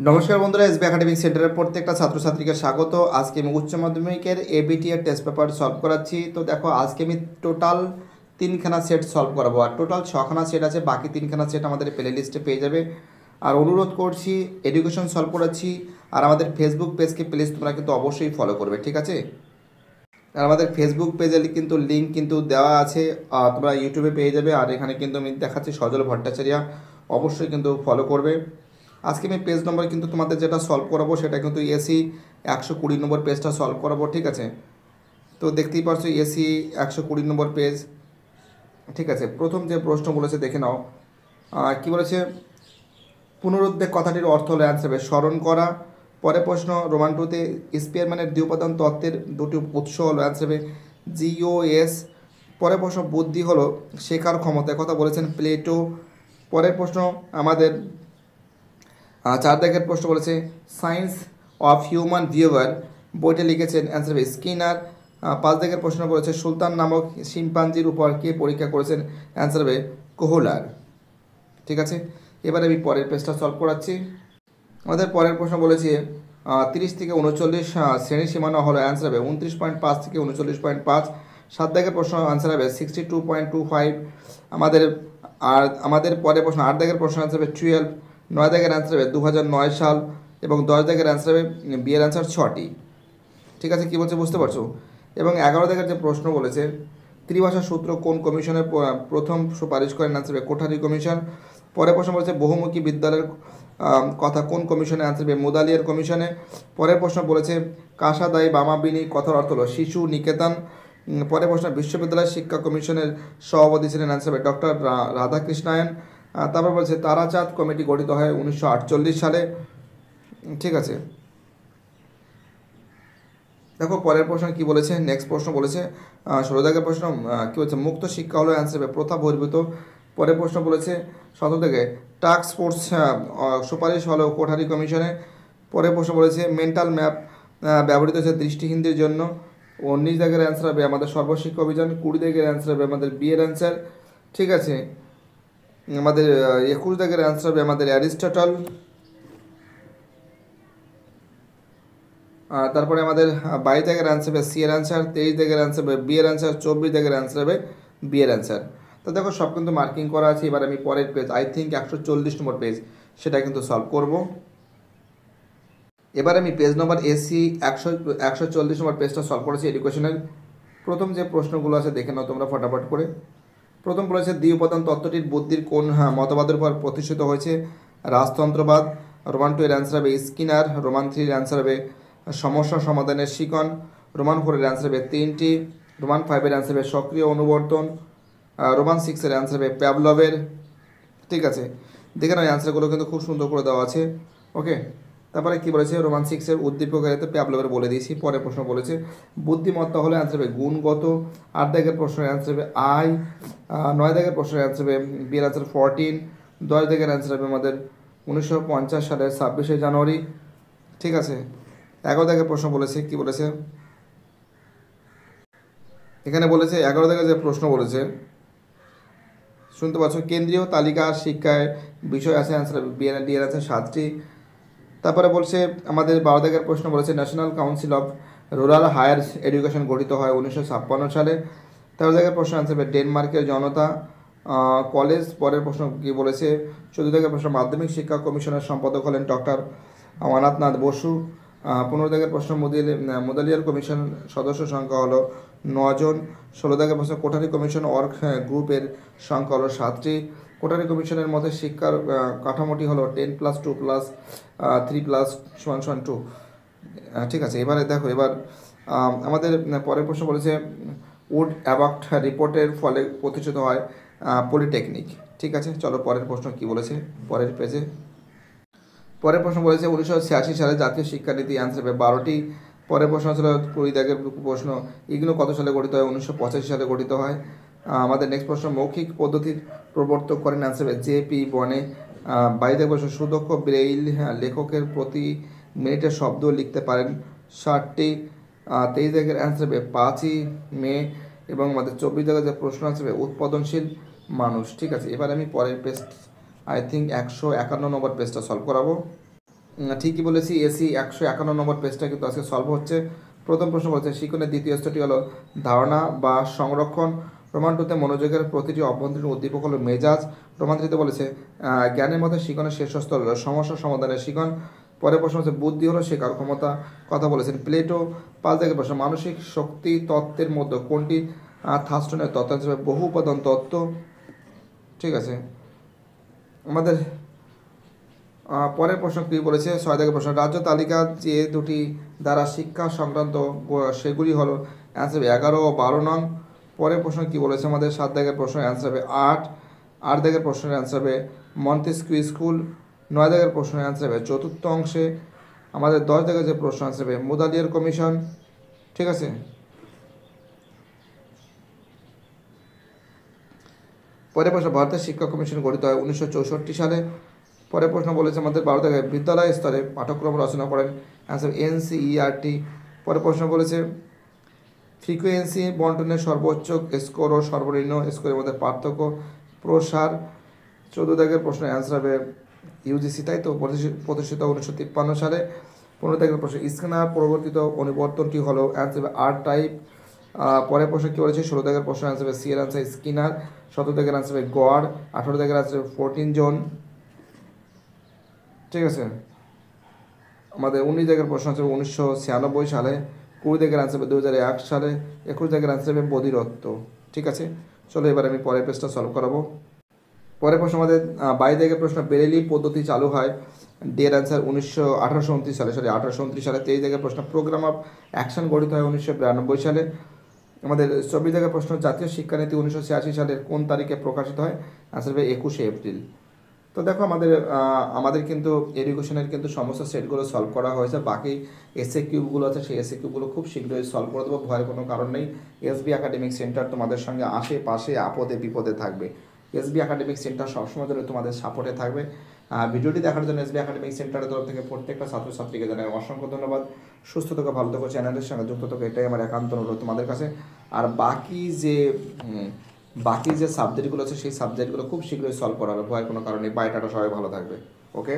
নমস্কার বন্ধুরা, SB academic সেন্টারের প্রত্যেকটা ছাত্রছাত্রীকে স্বাগত। আজকে আমি উচ্চ মাধ্যমিকের এবিটি এর টেস্ট পেপার সলভ করাচ্ছি। তো দেখো, আজকে আমি টোটাল 3খানা সেট সলভ করাবো, আর টোটাল 6খানা সেট আছে, বাকি 3খানা সেট আমাদের প্লে লিস্টে পেয়ে যাবে। আর অনুরোধ করছি, এডুকেশন সলভ করাচ্ছি, আর আমাদের ফেসবুক পেজকে প্লিজ তোমরা কিন্তু অবশ্যই ফলো করবে, ঠিক আছে? আর আমাদের ফেসবুক পেজে কিন্তু লিঙ্ক কিন্তু দেওয়া আছে, তোমরা ইউটিউবে পেয়ে যাবে। আর এখানে কিন্তু আমি দেখাচ্ছি সজল ভট্টাচার্য, অবশ্যই কিন্তু ফলো করবে। আজকে আমি পেজ নম্বর কিন্তু তোমাদের যেটা সলভ করাবো সেটা কিন্তু এসি 120 নম্বর পেজটা সলভ করাবো, ঠিক আছে? তো দেখতেই পাচ্ছ এসি 120 নম্বর পেজ, ঠিক আছে। প্রথম যে প্রশ্ন বলেছে দেখে নাও, কি বলেছে? পুনরুদ্বেগ কথাটির অর্থ হলো অ্যান্সার হবে স্মরণ করা। পরে প্রশ্ন রোমান টুতে স্পিয়ারম্যানের দ্বিউপাদান তত্ত্বের দুটি উৎস হলো অ্যান্সার হবে জিওএস। পরের প্রশ্ন বুদ্ধি হলো শেখার ক্ষমতা, কথা বলেছেন প্লেটো। পরের প্রশ্ন আমাদের 4 দাগের প্রশ্ন বলেছে সায়েন্স অফ হিউম্যান বিহেভিয়ার বইটা লিখেছেন অ্যান্সার হবে স্কিনার। 5 দাগের প্রশ্ন বলেছে সুলতান নামক শিম্পাঞ্জির উপর কে পরীক্ষা করেছেন, অ্যান্সার হবে কোহলার, ঠিক আছে। এবারে আমি পরের পেজটা সলভ করাচ্ছি। আমাদের পরের প্রশ্ন বলেছে 30 থেকে 39 শ্রেণী সীমানা হলো, অ্যান্সার হবে 29.5 থেকে 39.5। 7 দাগের প্রশ্ন অ্যান্সার হবে 62.25। আমাদের আমাদের পরের প্রশ্ন 8 দাগের প্রশ্ন অ্যান্সার হবে 12। 9 দাগের অ্যান্সার হবে 2009 সাল, এবং 10 দাগের অ্যান্সার হবে বিয়ের অ্যান্সার 6টি, ঠিক আছে। কী বলছে বুঝতে পারছো? এবং 11 দাগের যে প্রশ্ন বলেছে ত্রিভাষা সূত্র কোন কমিশনের প্রথম সুপারিশ করেন, অ্যান্সার হবে কোঠারি কমিশন। পরের প্রশ্ন বলেছে বহুমুখী বিদ্যালয়ের কথা কোন কমিশনে, অ্যান্সার হবে মুদালিয়ার কমিশনে। পরের প্রশ্ন বলেছে কাসাদাই বামাবিনী কথার অর্থ হলো শিশু নিকেতন। পরের প্রশ্ন বিশ্ববিদ্যালয় শিক্ষা কমিশনের সভাপতি ছিলেন, অ্যান্সার হবে ডক্টর রাধাকৃষ্ণায়ন। তারপর বলছে তারাচাঁদ কমিটি গঠিত হয় 1948 সালে, ঠিক আছে। দেখো পরের প্রশ্ন কি বলেছে, নেক্সট প্রশ্ন বলেছে 16 দাগের প্রশ্ন কি বলছে মুক্ত শিক্ষা হলো, অ্যান্সার হবে প্রথা বহির্ভূত। পরের প্রশ্ন বলেছে 17 থেকে টাস্ক ফোর্স সুপারিশ হলো কোঠারি কমিশনে। পরের প্রশ্ন বলেছে মেন্টাল ম্যাপ ব্যবহৃত হচ্ছে দৃষ্টিহীনদের জন্য। 19 দাগের অ্যান্সার হবে আমাদের সর্বশিক্ষা অভিযান। 20 দাগের অ্যান্সার হবে আমাদের বিয়ের অ্যান্সার, ঠিক আছে। আমাদের 21 দাগের অ্যান্সার হবে আমাদের অ্যারিস্টটল। তারপরে আমাদের 22 দাগের অ্যান্সার হবে সি এর অ্যান্সার। 23 দাগের অ্যান্সার হবে বি এর অ্যান্সার। 24 দাগের অ্যান্সার হবে বি এর অ্যান্সার। তো দেখো সব কিন্তু মার্কিং করা আছে। এবার আমি পরের page I think 140 number page সেটা কিন্তু সলভ করব। এবার আমি পেজ নম্বর এসি 140 নম্বর পেজটা সলভ করেছি এডুকেশনের। প্রথম যে প্রশ্নগুলো আছে দেখে নাও তোমরা ফটাফট করে। প্রথম বলেছে দ্বিউপাদান তত্ত্বটির বুদ্ধির কোন মতবাদের উপর প্রতিষ্ঠিত হয়েছে, রাজতন্ত্রবাদ। রোমান 2 এর অ্যান্সার হবে স্কিনার। রোমান 3 এর অ্যান্সার হবে সমস্যা সমাধানের শিকন। রোমান 4 এর অ্যান্সার হবে 3টি। রোমান 5 এর অ্যান্সার হবে সক্রিয় অনুবর্তন। রোমান 6 এর অ্যান্সার হবে প্যাভলভের, ঠিক আছে। দেখে নাও অ্যান্সারগুলো কিন্তু খুব সুন্দর করে দেওয়া আছে, ওকে। তারপরে কি বলেছে রোমান 6 এর উদ্দীপকের এতে প্যাভলভের বলে দিয়েছি। পরের প্রশ্ন বলেছে বুদ্ধিমত্তা হলে অ্যান্সার হবে গুণগত। 8 দাগের প্রশ্নের অ্যান্সার হবে আই। 9 দাগের প্রশ্নের অ্যান্সার হবে বি এর অ্যান্সার 14। 10 দাগের অ্যান্সার হবে আমাদের 1950 সালের 26শে জানুয়ারি, ঠিক আছে। 11 দাগের প্রশ্ন বলেছে কি বলেছে, এখানে বলেছে 11 দাগের যে প্রশ্ন বলেছে শুনতে পাচ্ছ কেন্দ্রীয় তালিকা শিক্ষায় বিষয় আছে, অ্যান্সার হবে বিএনডি এর আছে 7টি। তারপরে বলছে আমাদের 12 দাগের প্রশ্ন বলেছে National Council of Rural Higher Education গঠিত হয় 1956 সালে। 13 দাগের প্রশ্ন অ্যান্সার হবে ডেনমার্কের জনতা কলেজ। পরের প্রশ্ন কী বলেছে 14 দাগের প্রশ্ন মাধ্যমিক শিক্ষা কমিশনের সম্পাদক হলেন ডক্টর অমরনাথ বসু। 15 দাগের প্রশ্ন মুদালিয়ার কমিশন সদস্য সংখ্যা হলো 9 জন। 16 দাগের প্রশ্ন কোঠারি কমিশন ওয়ার্ক গ্রুপের সংখ্যা হলো 7টি। কোঠারি কমিশনের মধ্যে শিক্ষার কাঠামোটি হলো 10+2+3+1=2, ঠিক আছে। এবারে দেখো এবার আমাদের পরের প্রশ্ন বলেছে উড অ্যাবাক্ট রিপোর্টের ফলে প্রতিষ্ঠিত হয় পলিটেকনিক, ঠিক আছে। চলো পরের প্রশ্ন কি বলেছে পরের পেজে। পরের প্রশ্ন বলেছে 1986 সালে জাতীয় শিক্ষানীতি, অ্যান্সার হবে 12টি। পরের প্রশ্ন ছিল 20 দাগের প্রশ্ন এগুলো কত সালে গঠিত হয়, 1985 সালে গঠিত হয়। আমাদের নেক্সট প্রশ্ন মৌখিক পদ্ধতির প্রবর্তক করেন, অ্যান্সার হবে জে.পি. বনে। 22 দাগের প্রশ্ন সুদক্ষ ব্রেইল লেখকের প্রতি মিনিটে শব্দ লিখতে পারেন 60টি। 23 দাগের অ্যান্সার হবে 5ই মে। এবং আমাদের 24 দাগের যে প্রশ্ন আসবে উৎপাদনশীল মানুষ, ঠিক আছে। এবার আমি পরের পেজ আই থিঙ্ক 151 নম্বর পেজটা সলভ করাবো। ঠিকই বলেছি, এসি 151 নম্বর পেজটা কিন্তু আজকে সলভ হচ্ছে। প্রথম প্রশ্ন বলেছে শিক্ষণের দ্বিতীয় স্তরটি হলো ধারণা বা সংরক্ষণ। রোমান টুতে মনোযোগের প্রতিটি অভ্যন্তরীণ উদ্দীপক হলো মেজাজ। রোমান থ্রিতে বলেছে জ্ঞানের মধ্যে শিক্ষণের শীর্ষ স্তর হলো সমস্যা সমাধানের শিক্ষণ। পরের প্রশ্ন হচ্ছে বুদ্ধি হলো শেখার ক্ষমতা, কথা বলেছেন প্লেটো। 5 থেকে প্রশ্ন মানসিক শক্তি তত্ত্বের মধ্যে কোনটি থার্স্টনের তত্ত্ব হিসেবে বহু উপাদান তত্ত্ব। ঠিক আছে, আমাদের পরের প্রশ্ন কী বলেছে 6 থেকে প্রশ্ন রাজ্য তালিকা যে দুটি দ্বারা শিক্ষা সংক্রান্ত সেগুলি হলো অ্যান্সার হবে 11 ও 12 নং। পরের প্রশ্ন কী বলেছে আমাদের 7 থেকে প্রশ্ন অ্যান্সার হবে 8 থেকে প্রশ্নের অ্যান্সার হবে মন্টেস্কিউ স্কুল। 9 থেকে প্রশ্নের অ্যান্সার হবে চতুর্থ অংশে। আমাদের 10 থেকে যে প্রশ্ন অ্যান্সার হবে মুদালিয়ার কমিশন। ঠিক আছে, পরের প্রশ্ন ভারতের শিক্ষা কমিশন গঠিত হয় 1964 সালে। পরের প্রশ্ন বলেছে আমাদের 12 থেকে বিদ্যালয় স্তরে পাঠ্যক্রম রচনা করেন অ্যান্সার এনসিইআরটি। পরের প্রশ্ন বলেছে ফ্রিকোয়েন্সি বন্টনের সর্বোচ্চ স্কোর ও সর্বনিম্ন স্কোরের মধ্যে পার্থক্য প্রসার। 14 থেকে প্রশ্ন অ্যান্সার হবে ইউজিসি, তাই তো, প্রতিষ্ঠিত 1953 সালে। 15 থেকে প্রশ্ন স্ক্যানার পরিবর্তিত অনুবর্তনটি হলো অ্যান্সার হবে আর টাইপ। পরের প্রশ্ন কী বলেছে 16 থেকে প্রশ্ন অ্যান্সার হবে সি এর অ্যান্সার স্কিনার। 17 থেকে অ্যান্সার হবে গড। 18 থেকে অ্যান্সার হবে 14 জন। ঠিক আছে, আমাদের 19 থেকে প্রশ্ন হচ্ছে 1996 সালে। 20 থেকে অ্যান্সার হবে 2001 সালে। 21 থেকে অ্যান্সার হবে বোধিরত্ব। ঠিক আছে, চলো এবার আমি পরের পেজটা সলভ করাবো। পরের প্রশ্ন আমাদের 22 থেকে প্রশ্ন বেরেলি পদ্ধতি চালু হয় ডি এর অ্যান্সার 1829 সালে, 1829 সালে। 23 থেকে প্রশ্ন প্রোগ্রাম অফ অ্যাকশন গঠিত হয় 1992 সালে। আমাদের 24 থেকে প্রশ্ন জাতীয় শিক্ষানীতি 1986 সালের কোন তারিখে প্রকাশিত হয় অ্যান্সার হবে 21শে এপ্রিল। তো দেখো আমাদের কিন্তু এডুকেশনের কিন্তু সমস্ত সেটগুলো সলভ করা হয়েছে। বাকি এসএ কিউবগুলো আছে সেই এসএ কিউবগুলো খুব শীঘ্রই সলভ করে দেবো, ভয়ের কোনো কারণ নেই। এসবি একাডেমিক সেন্টার তোমাদের সঙ্গে আশেপাশে আপদে বিপদে থাকবে। এসবি একাডেমিক সেন্টার সবসময় ধরে তোমাদের সাপোর্টে থাকবে। ভিডিওটি দেখার জন্য এসবি একাডেমিক সেন্টারের তরফ থেকে প্রত্যেকটা ছাত্রছাত্রীকে জানাই অসংখ্য ধন্যবাদ। সুস্থ থেকো, ভালো থেকো, চ্যানেলের সঙ্গে যুক্ত থেকো, এটাই আমার একান্ত অনুরোধ তোমাদের কাছে। আর বাকি যে সাবজেক্টগুলো আছে সেই সাবজেক্টগুলো খুব শীঘ্রই সলভ করা হবে, ভয়ের কোনো কারণে। বাই, টাটা, সবাই ভালো থাকবে। ওকে।